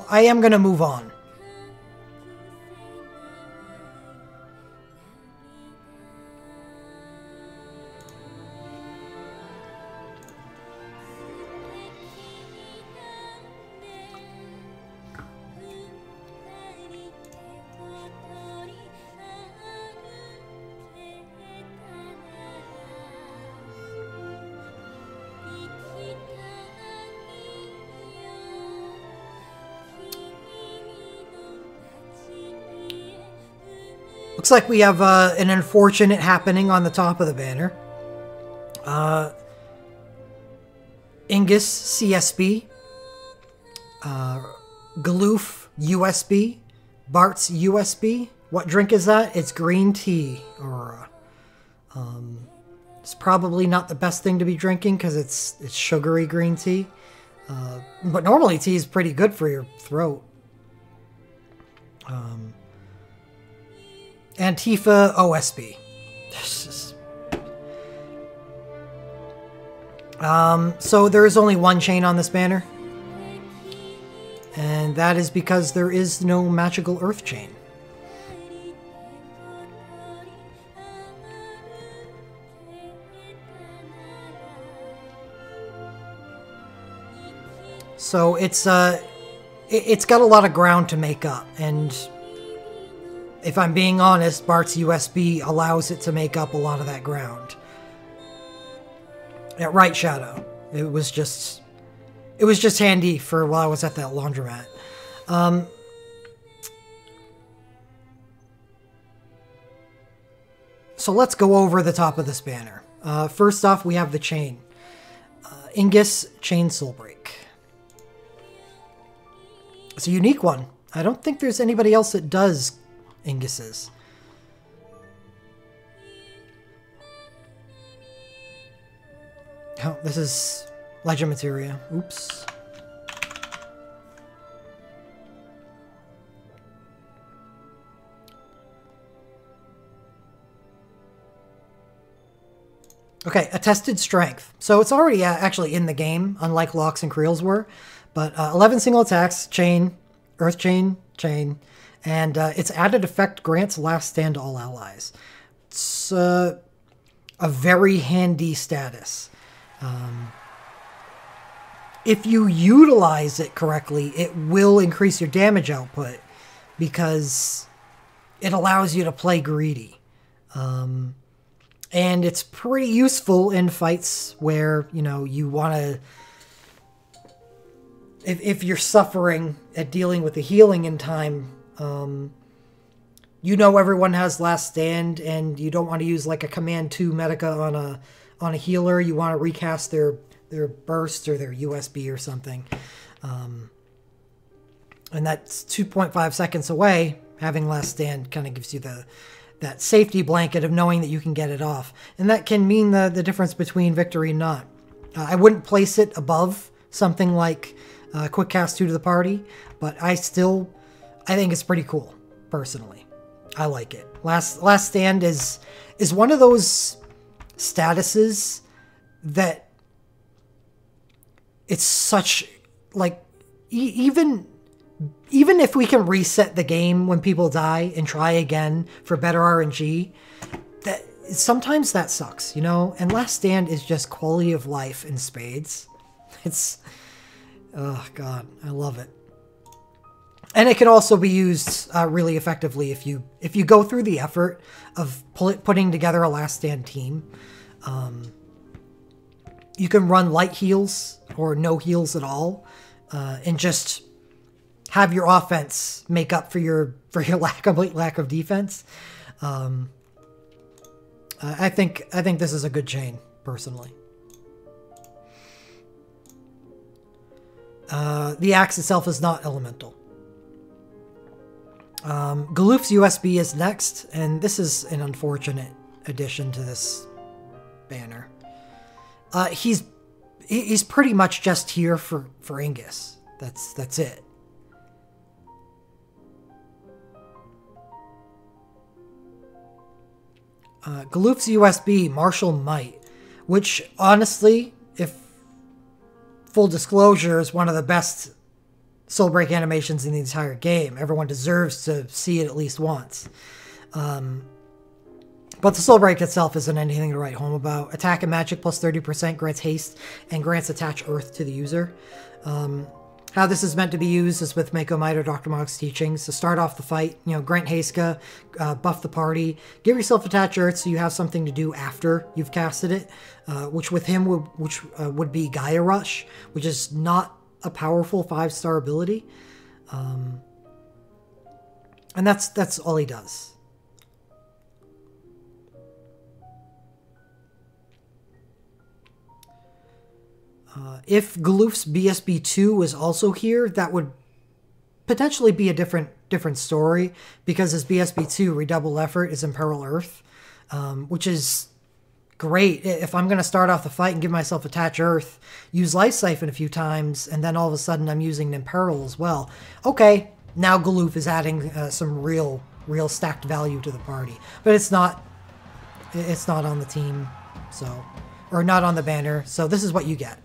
I am going to move on. Looks like we have an unfortunate happening on the top of the banner. Ingus CSB, Galoof USB, Bart's USB. What drink is that? It's green tea, Aurora. It's probably not the best thing to be drinking because it's sugary green tea. But normally tea is pretty good for your throat. Antifa OSB. So there is only one chain on this banner. And that is because there is no magical earth chain. So it's got a lot of ground to make up, and if I'm being honest, Bart's USB allows it to make up a lot of that ground. Yeah, right, Shadow. It was just handy for while I was at that laundromat. So let's go over the top of this banner. First off, we have the chain. Ingus Chain Soul Break. It's a unique one. I don't think there's anybody else that does Ingus's. Oh, this is legend materia. Oops. Okay, attested strength. So it's already actually in the game, unlike Locks and Creels were. But 11 single attacks, chain, earth chain, chain, and its added effect grants last stand to all allies. It's a very handy status. If you utilize it correctly, it will increase your damage output because it allows you to play greedy. And it's pretty useful in fights where, you know, you want to... If you're suffering at dealing with the healing in time, you know everyone has last stand, and you don't want to use like a command 2 medica on a healer. You want to recast their burst or their USB or something. And that's 2.5 seconds away. Having last stand kind of gives you that safety blanket of knowing that you can get it off. And that can mean the difference between victory and not. I wouldn't place it above something like Quick Cast 2 to the party, but I think it's pretty cool, personally. I like it. Last Stand is one of those statuses that it's such, like, even if we can reset the game when people die and try again for better RNG, that sometimes that sucks, you know? And Last Stand is just quality of life in spades. It's... oh, God, I love it. And it can also be used really effectively if you go through the effort of putting together a Last Stand team. You can run light heals or no heals at all, and just have your offense make up for your complete lack of defense. I think this is a good chain, personally. The axe itself is not elemental. Galoof's USB is next, and this is an unfortunate addition to this banner. He's pretty much just here for Ingus. That's it. Galoof's USB, Martial Might, which honestly, if full disclosure, is one of the best soul break animations in the entire game. Everyone deserves to see it at least once. But the soul break itself isn't anything to write home about. Attack and magic plus 30% grants haste and grants attach earth to the user. How this is meant to be used is with Mako Might or Dr. Mog's teachings. To start off the fight, grant Heiska, buff the party, give yourself attach earth so you have something to do after you've casted it, which with him would be Gaia Rush, which is not a powerful 5-star ability. And that's all he does. If Galoof's BSB2 was also here, that would potentially be a different story, because his BSB2, Redouble Effort, is Imperil Earth, which is great. If I'm going to start off the fight and give myself Attach Earth, use Life Siphon a few times, and then all of a sudden I'm using Imperil as well. Okay, now Galoof is adding some real stacked value to the party. But it's not on the team, so, or not on the banner, so this is what you get.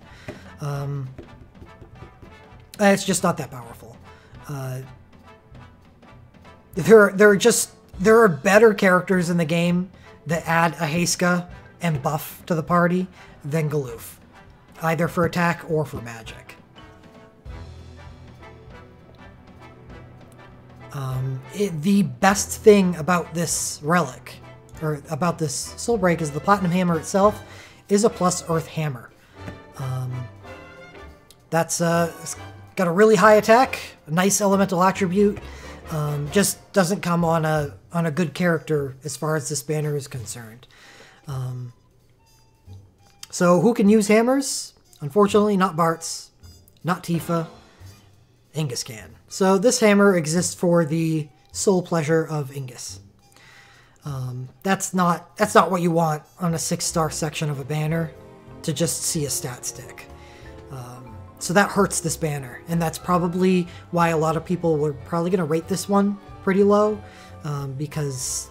It's just not that powerful. There are better characters in the game that add a Heiska and buff to the party than Galoof, either for attack or for magic. The best thing about this relic, or about this soul break, is the Platinum Hammer itself is a plus Earth Hammer. That's it's got a really high attack, a nice elemental attribute. Just doesn't come on a good character as far as this banner is concerned. So who can use hammers? Unfortunately, not Bartz, not Tifa. Ingus can. So this hammer exists for the soul pleasure of Ingus. That's not what you want on a 6-star section of a banner, to just see a stat stick. So that hurts this banner, and that's probably why a lot of people were probably going to rate this one pretty low, because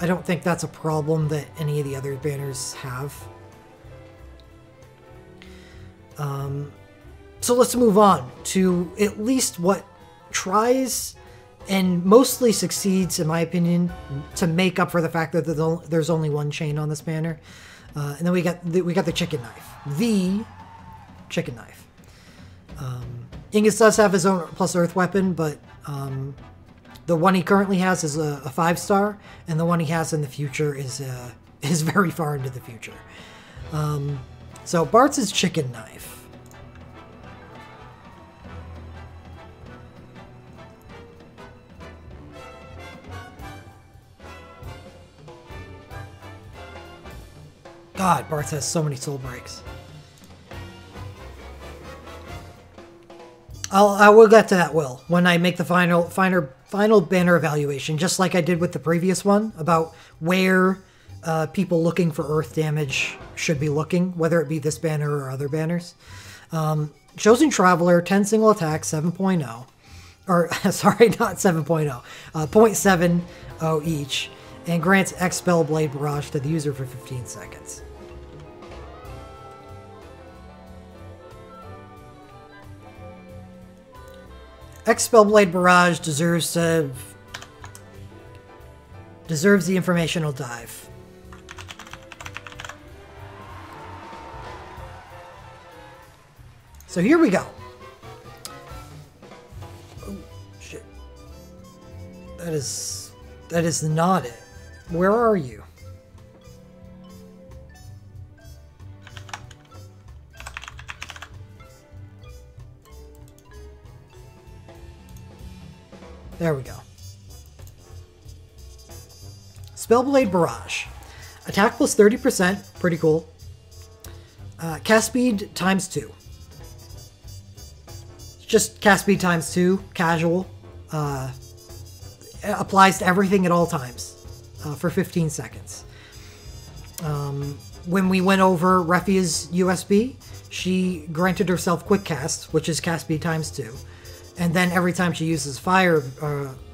I don't think that's a problem that any of the other banners have. So let's move on to at least what tries and mostly succeeds, in my opinion, to make up for the fact that there's only one chain on this banner. And then we got the chicken knife. The chicken knife. Ingus does have his own plus earth weapon, but the one he currently has is a 5-star, and the one he has in the future is very far into the future. So Bart's chicken knife. God, Bartz has so many soul breaks. I will get to that, Will, when I make the final banner evaluation, just like I did with the previous one, about where people looking for earth damage should be looking, whether it be this banner or other banners. Chosen Traveler, 10 single attacks, 7.0. Or, sorry, not 7.0. 0.70 each, and grants Expel Blade Barrage to the user for 15 seconds. Expel Blade Barrage deserves the informational dive. So here we go. Oh shit. That is not it. Where are you? There we go. Spellblade Barrage. Attack plus 30%. Pretty cool. Cast speed times 2. Just cast speed times 2. Casual. Applies to everything at all times. For 15 seconds. When we went over Refia's USB, she granted herself Quick Cast, which is cast speed times 2. And then every time she uses fire,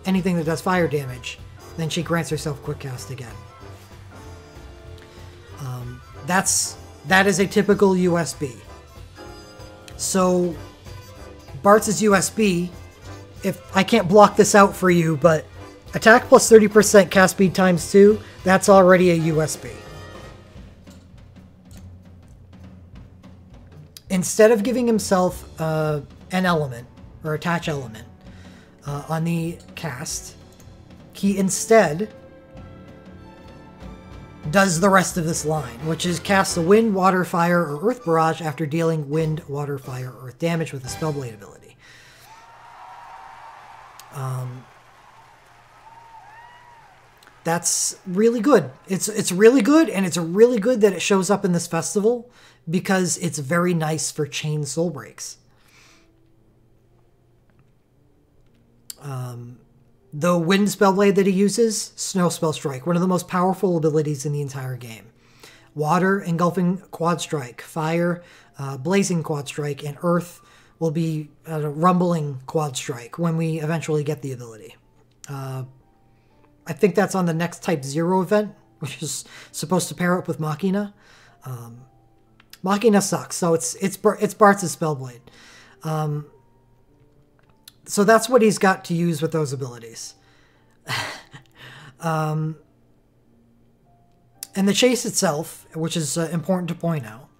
anything that does fire damage, then she grants herself Quick Cast again. That is a typical USB. So Bart's USB, if I can't block this out for you, but attack plus 30% cast speed times 2, that's already a USB. Instead of giving himself an element, or attach element, on the cast, he instead does the rest of this line, which is cast a wind, water, fire, or earth barrage after dealing wind, water, fire, or earth damage with a Spellblade ability. That's really good. It's really good, and it's really good that it shows up in this festival because it's very nice for chain soul breaks. The wind spellblade that he uses, Snow Spell Strike, one of the most powerful abilities in the entire game. Water, Engulfing Quad Strike. Fire, Blazing Quad Strike. And Earth will be a Rumbling Quad Strike when we eventually get the ability. I think that's on the next Type 0 event, which is supposed to pair up with Machina. Machina sucks, so it's Bart's Spellblade. So that's what he's got to use with those abilities. And the chase itself, which is important to point out.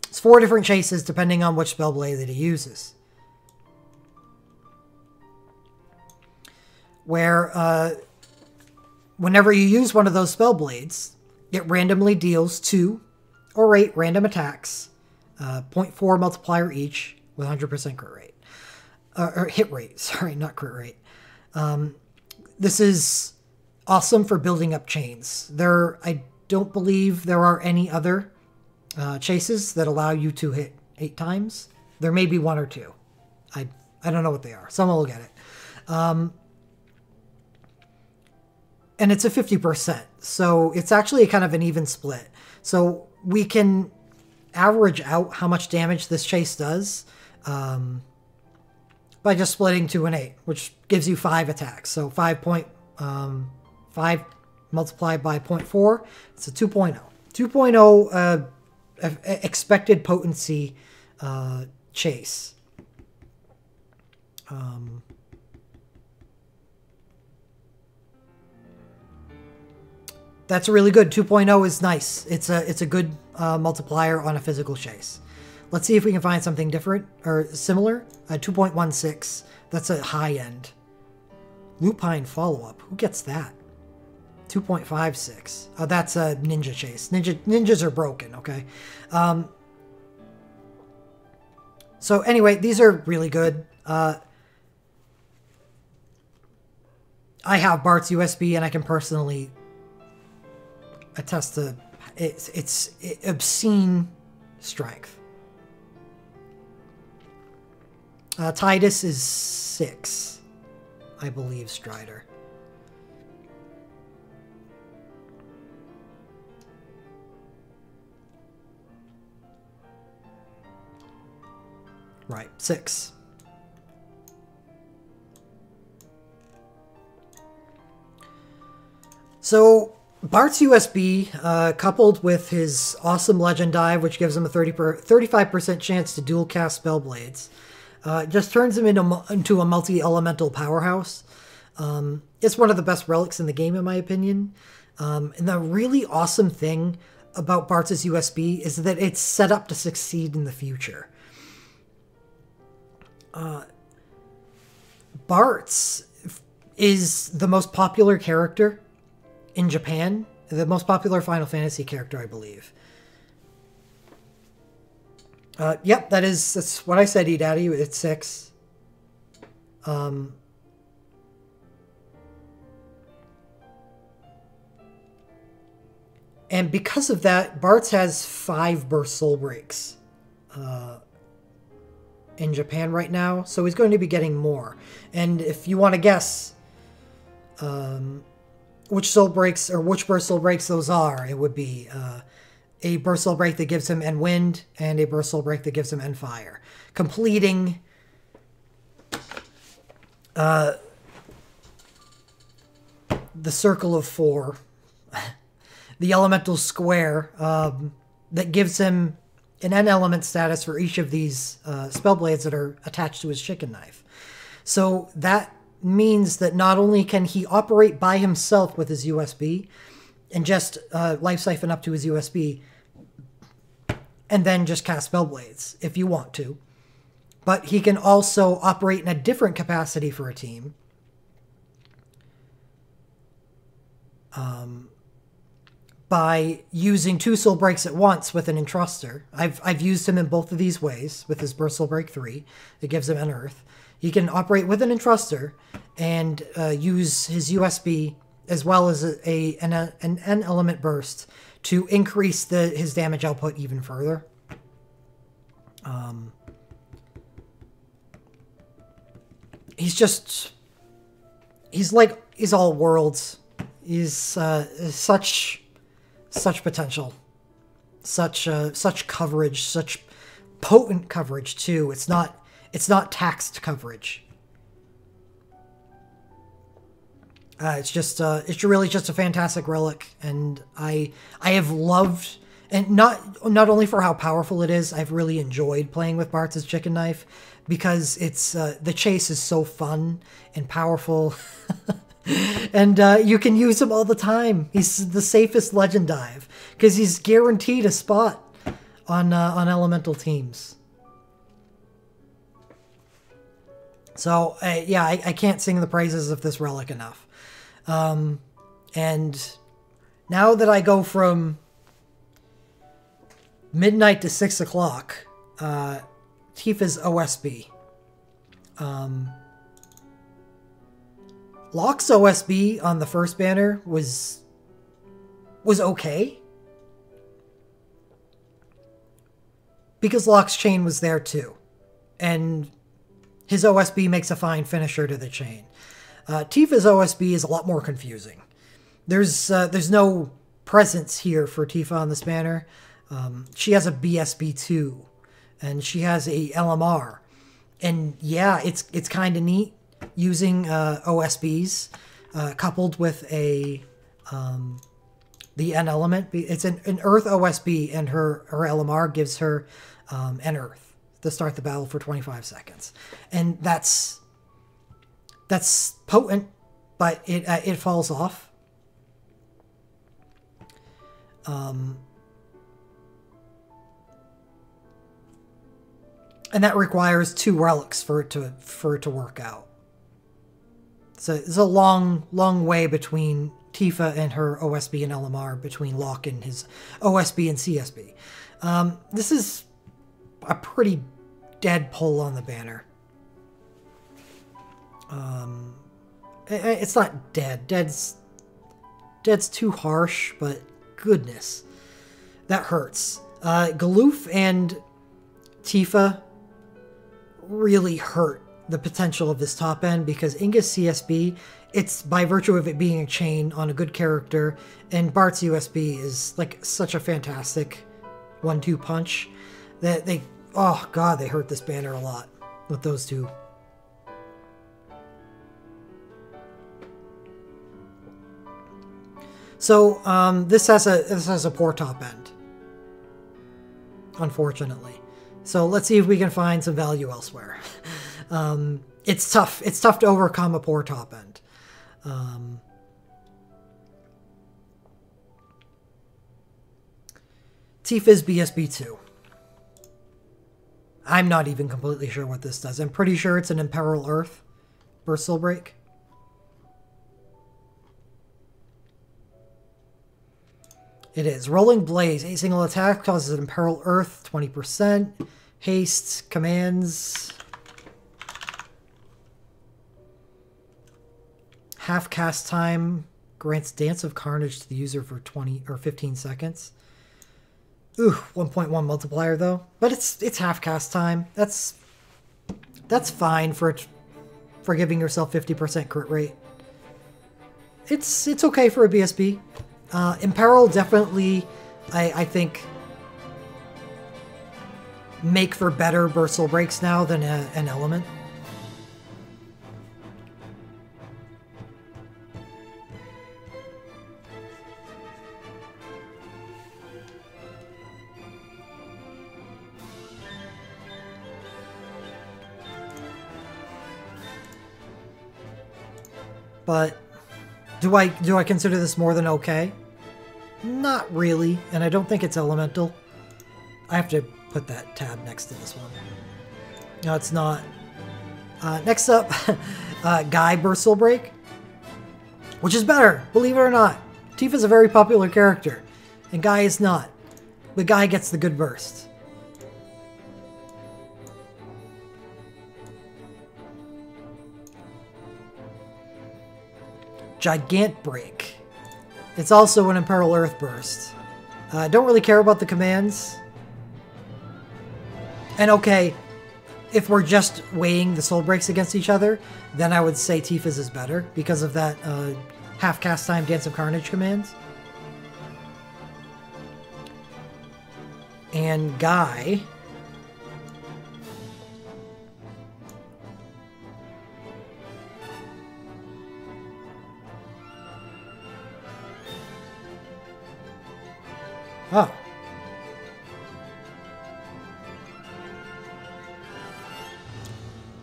It's 4 different chases depending on which Spellblade that he uses. Where whenever you use one of those Spellblades, it randomly deals 2 or 8 random attacks, 0.4 multiplier each, with 100% crit rate. Or hit rate, sorry, not crit rate. This is awesome for building up chains. I don't believe there are any other chases that allow you to hit 8 times. There may be 1 or 2. I don't know what they are. Someone will get it. And it's a 50%. So it's actually kind of an even split. So we can average out how much damage this chase does by just splitting 2 and 8, which gives you 5 attacks. So 5 multiplied by 0.4, it's a 2.0. 2.0 expected potency chase. That's really good. 2.0 is nice. It's a good multiplier on a physical chase. Let's see if we can find something different or similar. 2.16. That's a high end. Lupine follow-up. Who gets that? 2.56. Oh, that's a ninja chase. Ninjas are broken, okay? So anyway, these are really good. I have Bart's USB, and I can personally attest to it's obscene strength. Titus is 6, I believe, Strider. Right, 6. So Bart's USB, coupled with his awesome Legend Dive, which gives him a 35% chance to dual cast Spellblades, just turns him into a multi-elemental powerhouse. It's one of the best relics in the game, in my opinion. And the really awesome thing about Bart's USB is that it's set up to succeed in the future. Bart's is the most popular character in Japan, the most popular Final Fantasy character, I believe. Yep, that's what I said, E-Daddy. It's 6. And because of that, Bart's has 5 burst soul breaks in Japan right now, so he's going to be getting more. And if you want to guess which soul breaks or which burst soul breaks those are, it would be a burst soul break that gives him N wind and a burst soul break that gives him N fire, completing the circle of 4, the elemental square that gives him an N element status for each of these spell blades that are attached to his chicken knife. So that means that not only can he operate by himself with his USB and just life siphon up to his USB and then just cast spell blades if you want to, but he can also operate in a different capacity for a team. By using 2 soul breaks at once with an Entruster. I've used him in both of these ways with his Burst Soul Break 3. It gives him Unearth. He can operate with an Entruster and use his USB as well as an N-element burst to increase his damage output even further. He's all worlds. He's such potential, such coverage, such potent coverage too. It's not taxed coverage. It's really just a fantastic relic, and I have loved, and not only for how powerful it is, I've really enjoyed playing with Bart's chicken knife because it's the chase is so fun and powerful. And you can use him all the time. He's the safest legend dive because he's guaranteed a spot on elemental teams. So yeah, I can't sing the praises of this relic enough. And now that I go from midnight to 6 o'clock, Tifa's OSB. Locke's OSB on the first banner was okay. Because Locke's chain was there too. And his OSB makes a fine finisher to the chain. Tifa's OSB is a lot more confusing. There's no presence here for Tifa on this banner. She has a BSB2 and she has a LMR. And yeah, it's kind of neat using OSBs coupled with the N element. It's an Earth OSB, and her LMR gives her an Earth to start the battle for 25 seconds, and that's potent, but it falls off. And that requires 2 relics for it to work out. So it's a long way between Tifa and her OSB and LMR, between Locke and his OSB and CSB. This is a pretty dead pull on the banner. It's not dead. Dead's too harsh, but goodness, that hurts. Galoof and Tifa really hurt the potential of this top end because Inga's CSB, it's by virtue of it being a chain on a good character, and Bart's USB is like such a fantastic 1-2 punch that oh god, they hurt this banner a lot with those two. So this has a poor top end, unfortunately. So let's see if we can find some value elsewhere. It's tough. It's tough to overcome a poor top end. Tifa's BSB2. I'm not even completely sure what this does. I'm pretty sure it's an Imperil Earth Burst Soul Break. It is. Rolling Blaze. A single attack causes an Imperil Earth, 20%. Haste, commands. Half cast time grants Dance of Carnage to the user for 20 or 15 seconds. Ooh, 1.1 multiplier though. But it's half cast time. That's fine for giving yourself 50% crit rate. It's okay for a BSB. Imperil definitely, I think, make for better Burst Soul Breaks now than an element. But do I consider this more than okay? Not really, and I don't think it's elemental. I have to put that tab next to this one. No, it's not. Next up, Guy Burst Soul Break, which is better, believe it or not. Tifa's a very popular character, and Guy is not. But Guy gets the good burst. Gigant Break. It's also an Imperil Earth burst. Don't really care about the commands. And okay, if we're just weighing the soul breaks against each other, then I would say Tifa's is better because of that half cast time Dance of Carnage commands. And Guy... Oh.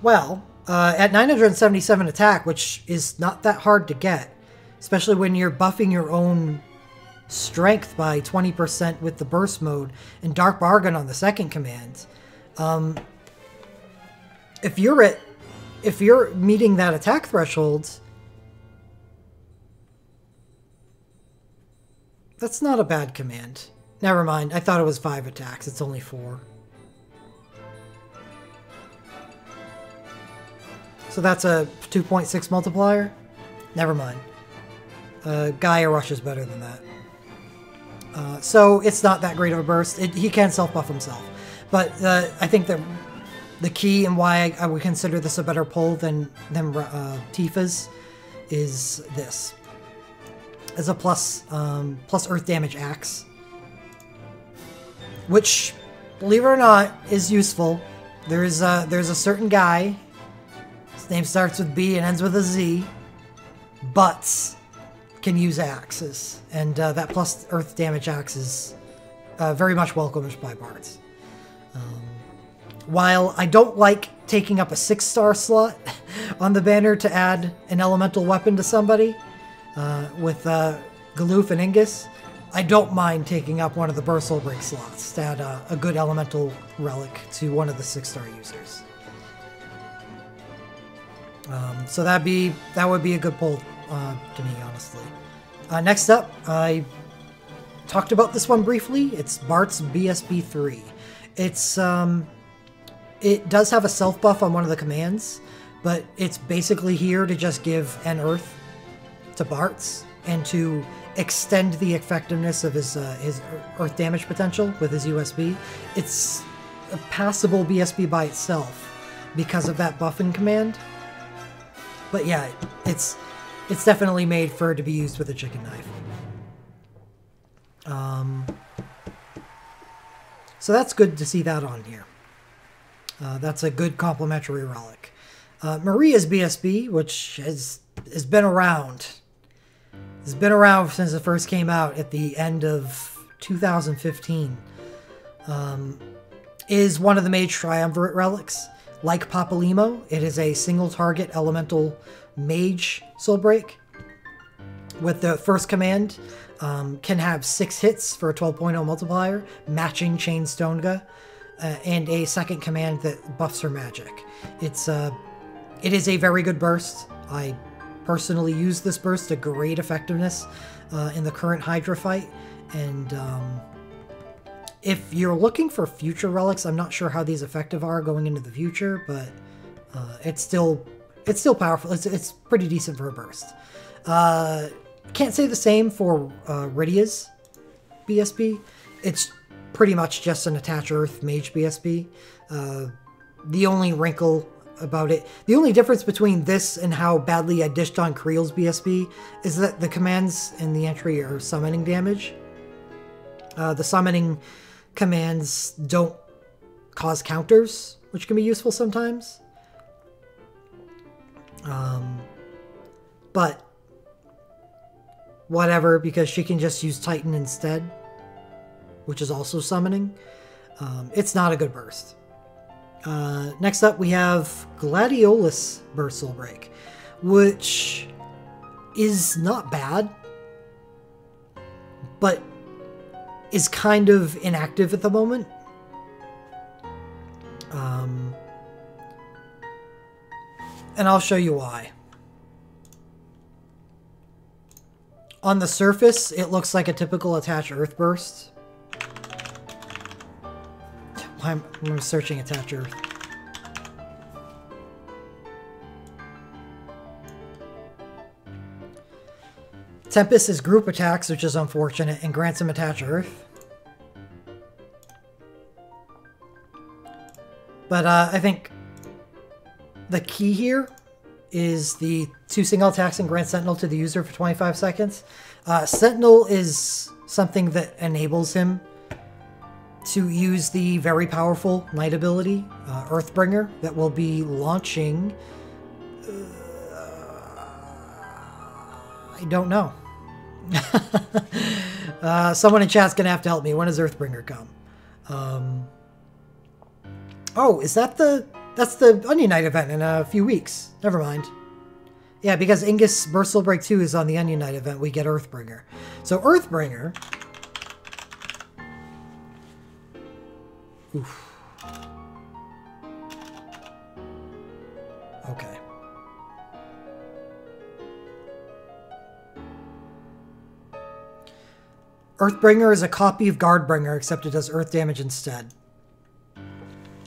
Well, at 977 attack, which is not that hard to get, especially when you're buffing your own strength by 20% with the burst mode and Dark Bargain on the second command. If you're meeting that attack threshold, that's not a bad command. Never mind, I thought it was 5 attacks, it's only 4. So that's a 2.6 multiplier? Never mind. Gaia Rush is better than that. So it's not that great of a burst. He can self-buff himself. But I think that the key and why I would consider this a better pull than Tifa's is this. As a plus earth damage axe. Which, believe it or not, is useful. There's a certain guy. His name starts with B and ends with a Z. Butts can use axes. And that plus earth damage axe is very much welcomed by bards. While I don't like taking up a 6-star slot on the banner to add an elemental weapon to somebody, with Galoof and Ingus, I don't mind taking up one of the Burst Soul Break slots to add a good elemental relic to one of the 6-star users. So that would be a good pull to me, honestly. Next up, I talked about this one briefly. It's Bart's BSB 3. It does have a self buff on one of the commands, but it's basically here to just give an Earth to Bart's and to extend the effectiveness of his Earth damage potential with his USB. It's a passable BSB by itself because of that buffing command. But yeah, it's definitely made for it to be used with a chicken knife. So that's good to see that on here. That's a good complementary relic. Maria's BSB, which has been around. It's been around since it first came out at the end of 2015. Is one of the Mage Triumvirate relics. Like Papalimo, it is a single-target elemental mage soul break. With the first command, can have 6 hits for a 12.0 multiplier, matching Chain Stonega, and a second command that buffs her magic. It is a very good burst. I personally use this burst to great effectiveness in the current Hydra fight, and if you're looking for future relics, I'm not sure how these effective are going into the future, but it's still powerful. It's pretty decent for a burst. Can't say the same for Rydia's BSB. It's pretty much just an Attach Earth Mage BSB. The only wrinkle about it, the only difference between this and how badly I dished on Creel's BSB is that the commands in the entry are summoning damage. The summoning commands don't cause counters, which can be useful sometimes. But whatever, because she can just use Titan instead, which is also summoning. It's not a good burst. Next up, we have Gladiolus Burst Soul Break, which is not bad, but is kind of inactive at the moment. And I'll show you why. On the surface, it looks like a typical attach earth burst. I'm searching attach earth. Tempest is group attacks, which is unfortunate, and grants him attach earth. But I think the key here is the 2 single attacks and grant Sentinel to the user for 25 seconds. Sentinel is something that enables him to use the very powerful Knight ability, Earthbringer, that will be launching... I don't know. Someone in chat's gonna have to help me. When does Earthbringer come? Oh, is that the... That's the Onion Knight event in a few weeks. Never mind. Yeah, because Ingus Burst Soul Break 2 is on the Onion Knight event, we get Earthbringer. So Earthbringer... Oof. Okay. Earthbringer is a copy of Guardbringer, except it does earth damage instead.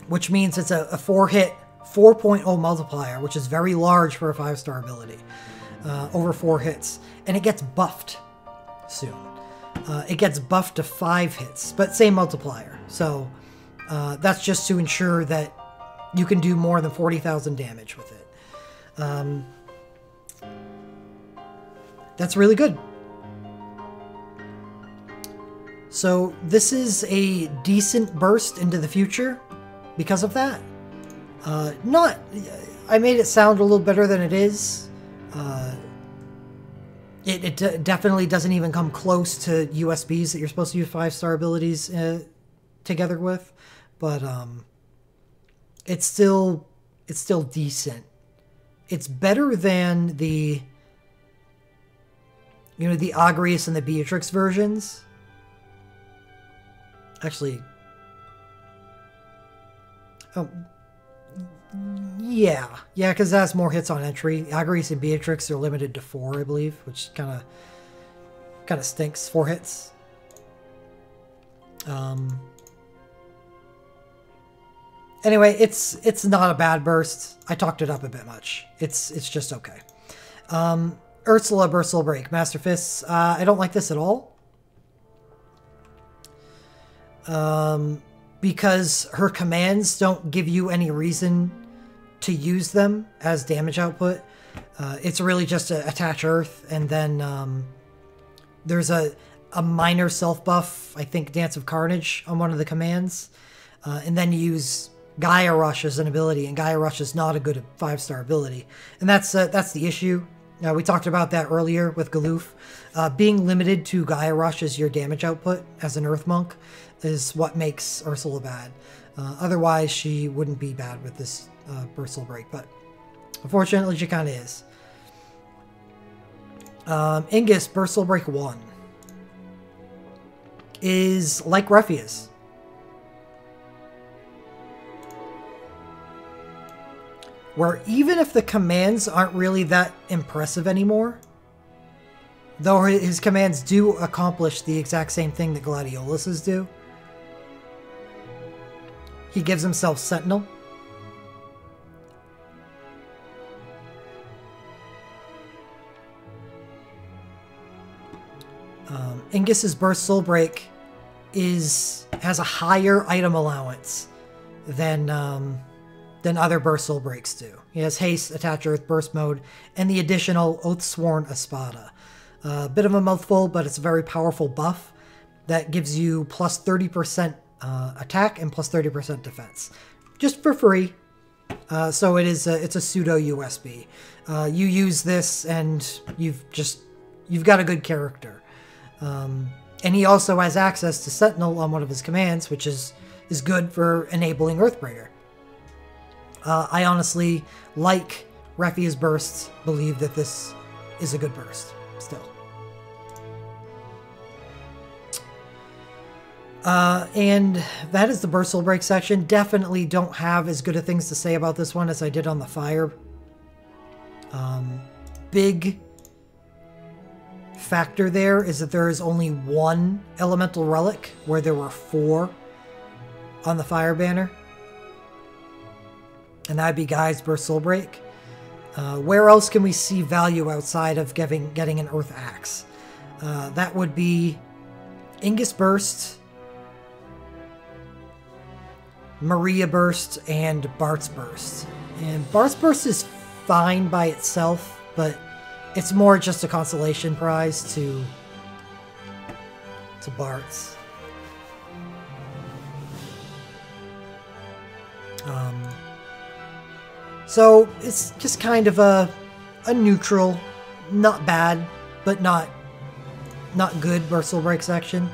Which means it's a 4-hit, 4.0 multiplier, which is very large for a 5-star ability. Over 4 hits. And it gets buffed soon. It gets buffed to 5 hits, but same multiplier. So that's just to ensure that you can do more than 40,000 damage with it. That's really good. So this is a decent burst into the future because of that. I made it sound a little better than it is. It definitely doesn't even come close to USBs that you're supposed to use 5-star abilities together with, but it's still decent. It's better than the the Agrius and the Beatrix versions. Actually, yeah, because that's more hits on entry. Agrius and Beatrix are limited to 4, I believe, which kind of stinks. 4 hits. Anyway, it's not a bad burst. I talked it up a bit much. It's just okay. Ursula Burst Soul Break, Master Fists. I don't like this at all. Because her commands don't give you any reason to use them as damage output. It's really just to attach earth, and then there's a minor self buff, I think Dance of Carnage on one of the commands, and then you use Gaia Rush as an ability, and Gaia Rush is not a good 5-star ability, and that's the issue. We talked about that earlier with Galoof. Being limited to Gaia Rush as your damage output as an Earth Monk is what makes Ursula bad. Otherwise, she wouldn't be bad with this Burst Soul Break, but unfortunately, she kind of is. Ingus Burst Soul Break 1 is like Rephia's. Where even if the commands aren't really that impressive anymore, though his commands do accomplish the exact same thing that Gladiolus's do, he gives himself Sentinel. Ingus's Burst Soul Break has a higher item allowance than other Burst Soul Breaks do. He has Haste, Attach Earth, Burst Mode, and the additional Oathsworn Espada. A bit of a mouthful, but it's a very powerful buff that gives you plus 30% attack and plus 30% defense, just for free. So it's a pseudo USB. You use this, and you've got a good character. And he also has access to Sentinel on one of his commands, which is good for enabling Earthbringer. I honestly, like Rephia's bursts, believe that this is a good burst still. And that is the Bursal Break section. Definitely don't have as good of things to say about this one as I did on the fire. Big factor there is that there is only one elemental relic where there were 4 on the fire banner. And that'd be Guy's Burst Soul Break. Where else can we see value outside of getting an Earth Axe? That would be Ingus Burst, Maria Burst, and Bart's Burst. And Bart's Burst is fine by itself, but it's more just a consolation prize to Bart's. So it's just kind of a neutral, not bad, but not good Bursal Break section.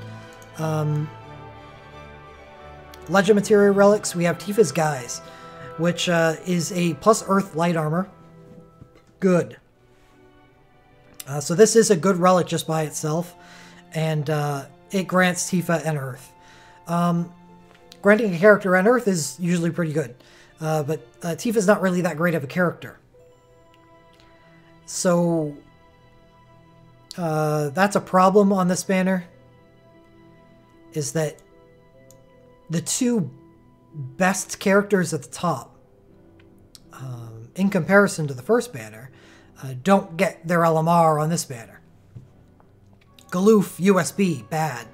Legend Materia Relics, we have Tifa's Guise, which is a plus Earth light armor. Good. So this is a good relic just by itself, and it grants Tifa an Earth. Granting a character an Earth is usually pretty good, but Tifa's not really that great of a character. So that's a problem on this banner, is that the 2 best characters at the top, in comparison to the first banner, don't get their LMR on this banner. Galoof, USB, bad.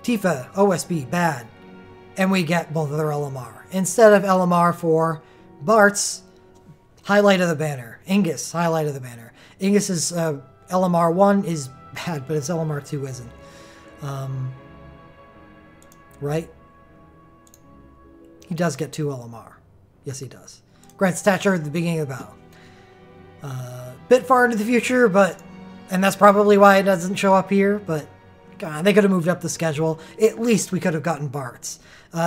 Tifa, OSB, bad. And we get both of their LMR. Instead of LMR for Bart's, highlight of the banner. Ingus, highlight of the banner. Ingus's LMR 1 is bad, but his LMR 2 isn't. Right? He does get 2 LMR. Yes, he does. Grant stature at the beginning of the battle. Bit far into the future, but... And that's probably why it doesn't show up here, but... God, they could have moved up the schedule. At least we could have gotten Bart's.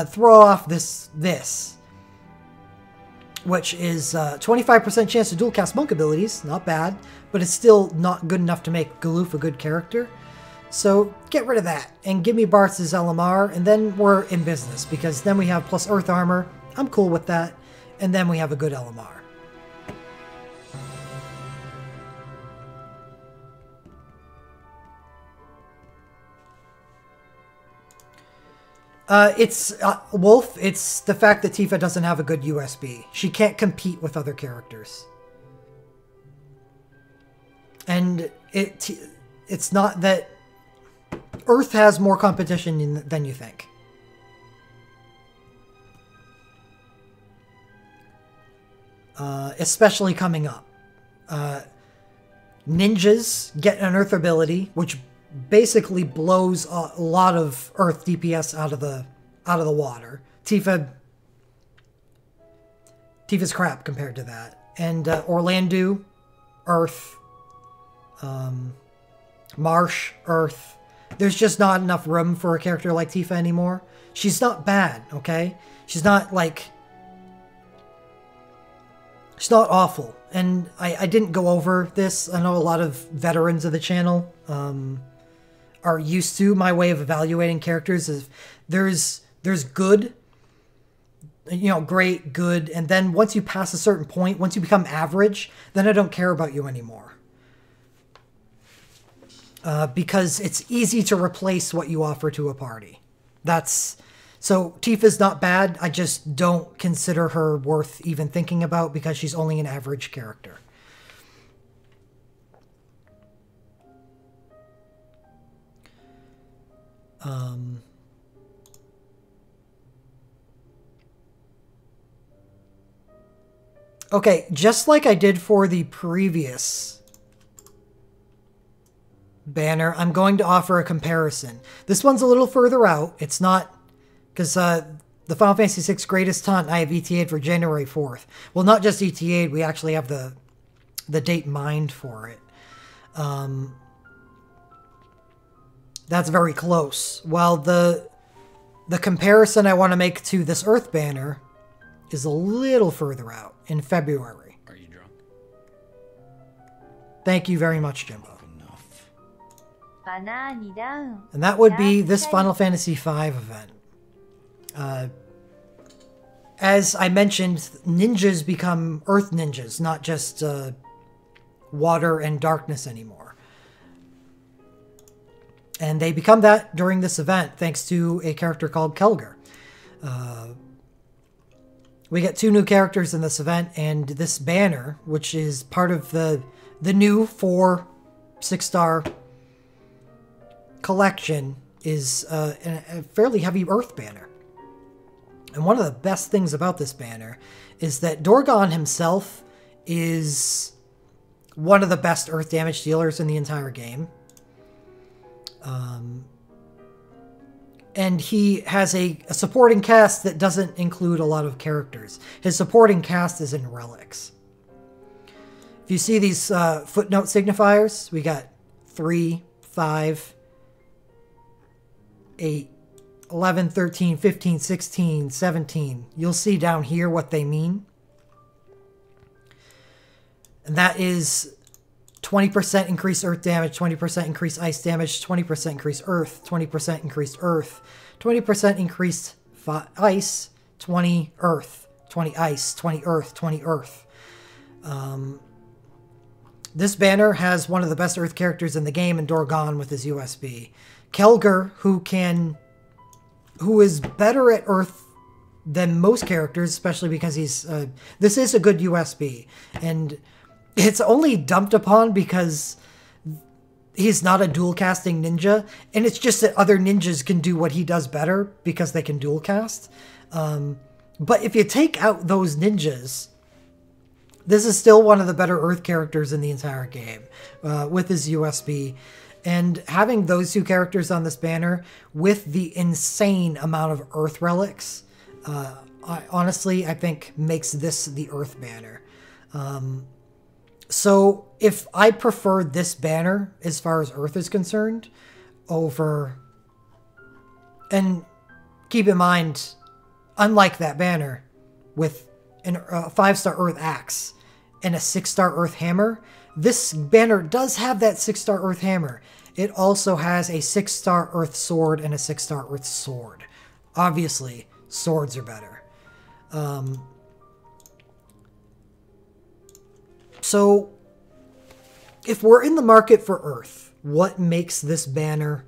Throw off this. Which is 25% chance to dual cast monk abilities. Not bad, but it's still not good enough to make Galoof a good character. So get rid of that and give me Bart's LMR, and then we're in business, because then we have plus Earth armor. I'm cool with that. And then we have a good LMR. It's Wolf. It's the fact that Tifa doesn't have a good USB. She can't compete with other characters. And it's not that Earth has more competition than you think. Especially coming up. Ninjas get an Earth ability, which basically blows a lot of Earth DPS out of the water. Tifa's crap compared to that. And Orlando, Earth. Marsh, Earth. There's just not enough room for a character like Tifa anymore. She's not bad, okay? She's not like... She's not awful. And I didn't go over this. I know a lot of veterans of the channel are used to my way of evaluating characters. There's good, great, good, and then once you pass a certain point, once you become average, then I don't care about you anymore. Because it's easy to replace what you offer to a party. So Tifa's not bad. I just don't consider her worth even thinking about because she's only an average character. Okay, just like I did for the previous banner, I'm going to offer a comparison. This one's a little further out. It's not... Because the Final Fantasy VI Greatest Hunt, I have ETA'd for January 4th. Well, not just ETA'd, we actually have the date mined for it. That's very close. While the comparison I want to make to this Earth banner is a little further out, in February. Are you drunk? Thank you very much, Jimbo. Enough. And that would be this Final Fantasy V event. As I mentioned, ninjas become earth ninjas, not just water and darkness anymore. And they become that during this event, thanks to a character called Kelger. We get 2 new characters in this event, and this banner, which is part of the new 4 6-star collection, is a fairly heavy earth banner. And one of the best things about this banner is that Dorgon himself is one of the best earth damage dealers in the entire game. And he has a supporting cast that doesn't include a lot of characters. His supporting cast is in relics. If you see these footnote signifiers, we got 3, 5, 8, 11, 13, 15, 16, 17. You'll see down here what they mean. And that is 20% increased earth damage, 20% increased ice damage, 20% increased earth, 20% increased earth, 20% increased ice, 20 earth, 20 ice, 20 earth, 20 earth. This banner has one of the best earth characters in the game in Dorgon with his USB. Kelger, who is better at earth than most characters, especially because he's this is a good USB, and it's only dumped upon because he's not a dual casting ninja, and it's just that other ninjas can do what he does better because they can dual cast. But if you take out those ninjas, this is still one of the better earth characters in the entire game with his USB. And having those 2 characters on this banner with the insane amount of earth relics, honestly, I think makes this the earth banner. So if I prefer this banner as far as earth is concerned over, and keep in mind, unlike that banner with a 5-star earth axe and a 6-star earth hammer, this banner does have that 6-star earth hammer. It also has a 6-star earth sword and a 6-star earth sword. Obviously, swords are better. So, if we're in the market for earth, what makes this banner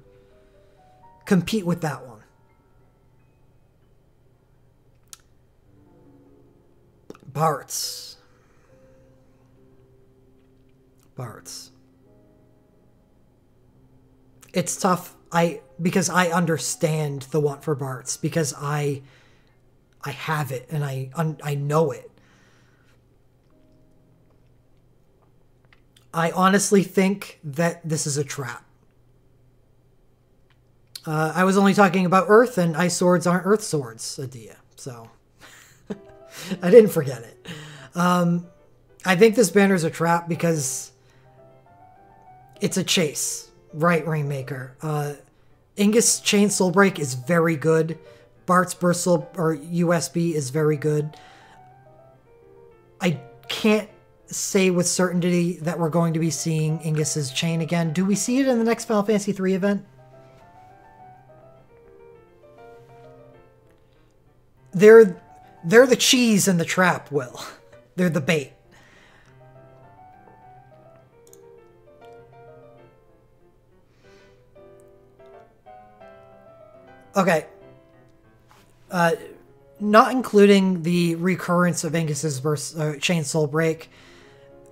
compete with that one? Bart's. It's tough because I understand the want for Bart's, because I have it and I know it. I honestly think that this is a trap. I was only talking about earth, and ice swords aren't earth swords, Adia. So I didn't forget it. I think this banner is a trap because it's a chase, right, Rainmaker? Ingus Chain Soul Break is very good. Bart's Burst Soul, or USB, is very good. I can't say with certainty that we're going to be seeing Ingus's chain again. Do we see it in the next Final Fantasy III event? They're the cheese in the trap, Will. They're the bait. Okay. Not including the recurrence of Angus's Chain Soul Break,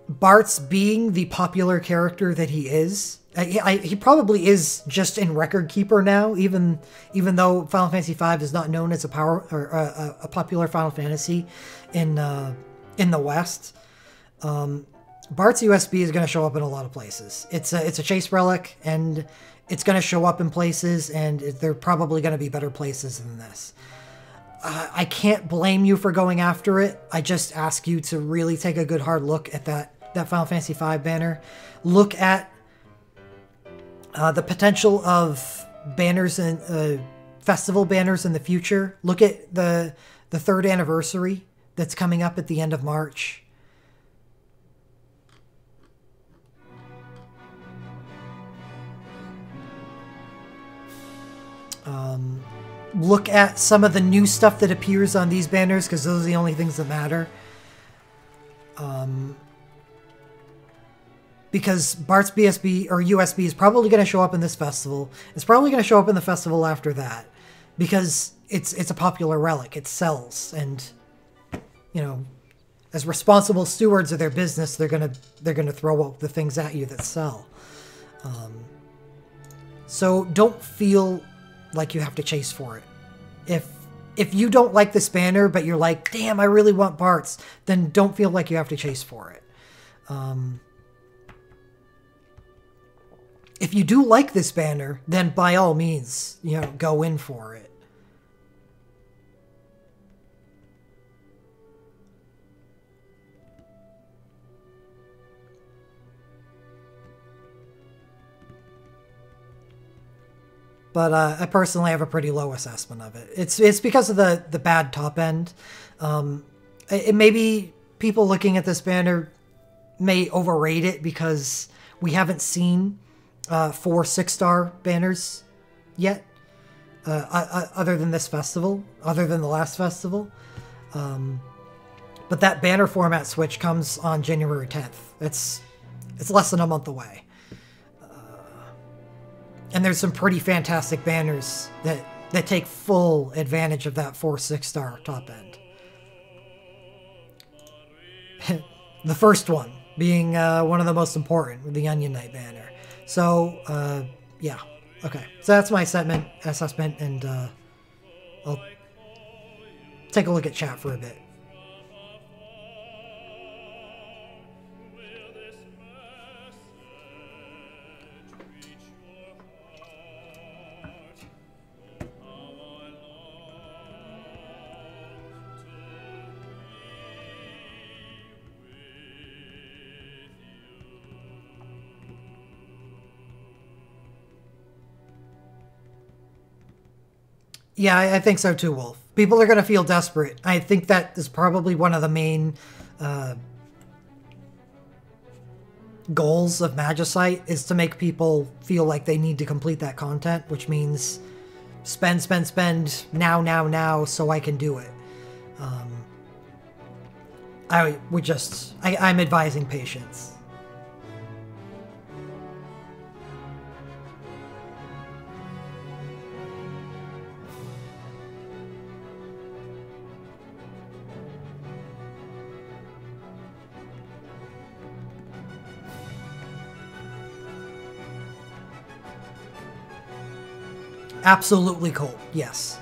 Bart's being the popular character that he is, he probably is just in Record Keeper now, even though Final Fantasy V is not known as a popular Final Fantasy in the West. Bart's USB is going to show up in a lot of places. It's a chase relic, and it's going to show up in places, and they're probably going to be better places than this. I can't blame you for going after it. I just ask you to really take a good hard look at that Final Fantasy V banner. Look at the potential of banners and festival banners in the future. Look at the 3rd anniversary that's coming up at the end of March. look at some of the new stuff that appears on these banners, because those are the only things that matter. Because Bart's BSB or USB is probably going to show up in this festival. It's probably going to show up in the festival after that, because it's a popular relic. It sells, and you know, as responsible stewards of their business, they're gonna throw up the things at you that sell. So don't feel like you have to chase for it. If you don't like this banner, but you're like, damn, I really want Bart's, then don't feel like you have to chase for it. If you do like this banner, then by all means, you know, go in for it. But I personally have a pretty low assessment of it. It's because of the bad top end. It maybe people looking at this banner may overrate it because we haven't seen 4 6-star banners yet, other than this festival, other than the last festival. But that banner format switch comes on January 10th. It's less than a month away. And there's some pretty fantastic banners that take full advantage of that 4 6-star top end. The first one being one of the most important, with the Onion Knight banner. So, yeah. Okay. So that's my assessment, and I'll take a look at chat for a bit. Yeah, I think so too, Wolf. People are going to feel desperate. I think that is probably one of the main goals of Magicite, is to make people feel like they need to complete that content, which means spend now, so I can do it. I'm advising patience. Absolutely cool, yes.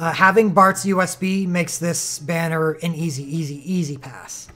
Having Bart's USB makes this banner an easy pass.